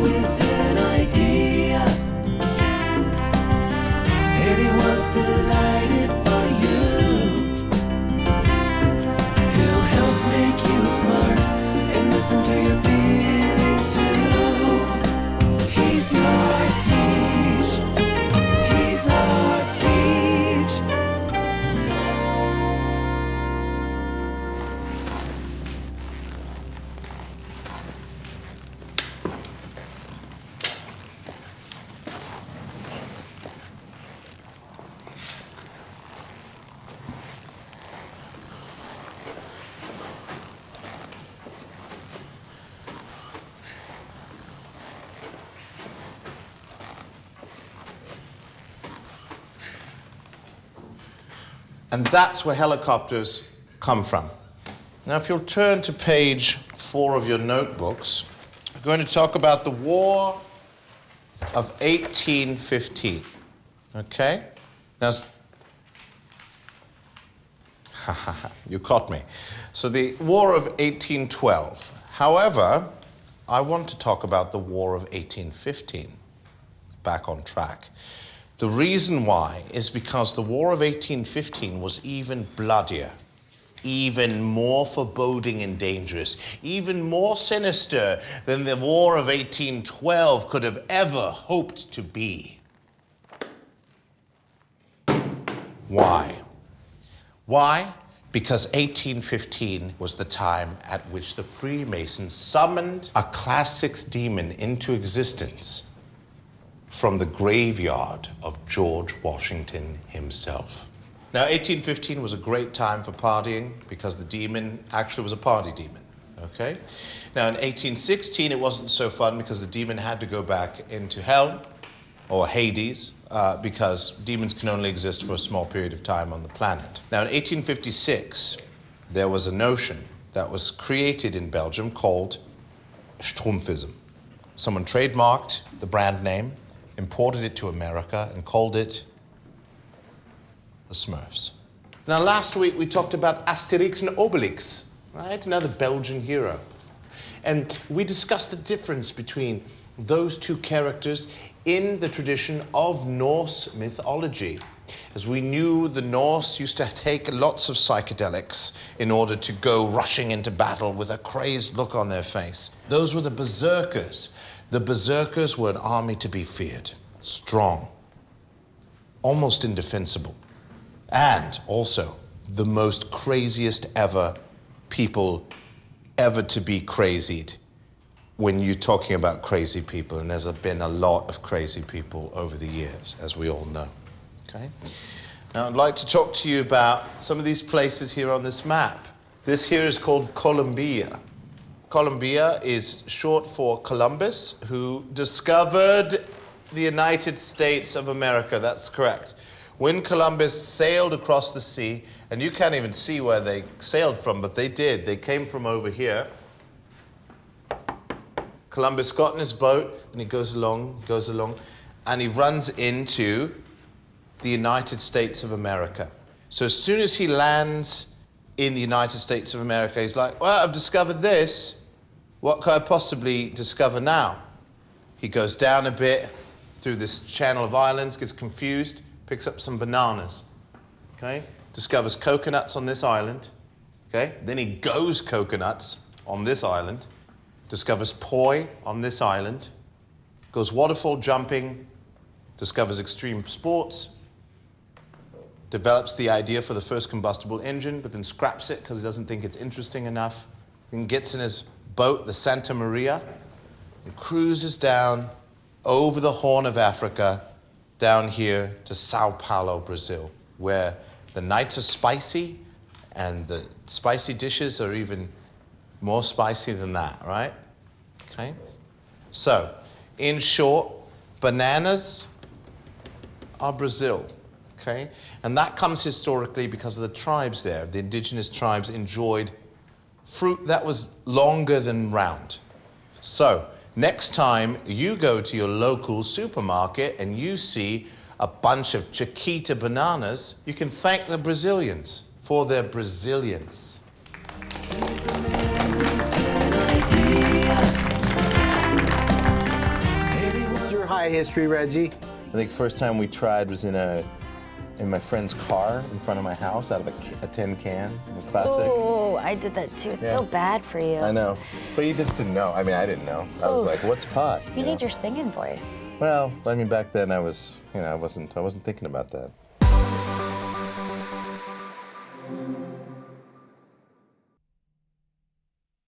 with an idea, and he wants to light it for you. He'll help make you smart and listen to your feelings too. He's your teach. He's our teach. And that's where helicopters come from. Now, if you'll turn to page 4 of your notebooks, we're going to talk about the War of 1815. Okay? Now, you caught me. So the War of 1812. However, I want to talk about the War of 1815. Back on track. The reason why is because the War of 1815 was even bloodier, even more foreboding and dangerous, even more sinister than the War of 1812 could have ever hoped to be. Why? Why? Because 1815 was the time at which the Freemasons summoned a Class 6 demon into existence from the graveyard of George Washington himself. Now, 1815 was a great time for partying because the demon actually was a party demon, okay? Now, in 1816, it wasn't so fun because the demon had to go back into hell, or Hades, because demons can only exist for a small period of time on the planet. Now, in 1856, there was a notion that was created in Belgium called Schtroumpfism. Someone trademarked the brand name, imported it to America, and called it the Smurfs. Now, last week we talked about Asterix and Obelix, right? Another Belgian hero. And we discussed the difference between those two characters in the tradition of Norse mythology. As we knew, the Norse used to take lots of psychedelics in order to go rushing into battle with a crazed look on their face. Those were the berserkers. The berserkers were an army to be feared, strong, almost indefensible, and also the most craziest ever people ever to be crazied when you're talking about crazy people, and there's been a lot of crazy people over the years, as we all know, okay? Now, I'd like to talk to you about some of these places here on this map. This here is called Columb-Bia. Columb-Bia is short for Columbus, who discovered the United States of America. That's correct. When Columbus sailed across the sea, and you can't even see where they sailed from, but they did. They came from over here. Columbus got in his boat, and he goes along, and he runs into the United States of America. So as soon as he lands in the United States of America, he's like, well, I've discovered this. What could I possibly discover now? He goes down a bit through this channel of islands, gets confused, picks up some bananas, okay? Discovers coconuts on this island, okay? Then he goes coconuts on this island, discovers poi on this island, goes waterfall jumping, discovers extreme sports, develops the idea for the first combustible engine, but then scraps it because he doesn't think it's interesting enough, then gets in his boat, the Santa Maria, and cruises down over the Horn of Africa, down here to Sao Paulo, Brazil, where the nights are spicy and the spicy dishes are even more spicy than that, right? Okay? So, in short, bananas are Brazil, okay? And that comes historically because of the tribes there. The indigenous tribes enjoyed fruit that was longer than round. So, next time you go to your local supermarket and you see a bunch of Chiquita bananas, you can thank the Brazilians for their Brazilians. He's a man with an idea, pie history, Reggie. I think first time we tried was in my friend's car in front of my house out of a tin can, a classic. Oh, I did that too. It's so bad for you. I know, but you just didn't know. I mean, I didn't know. I was like, what's pot? You need your singing voice. Well, I mean, back then I was, I wasn't thinking about that.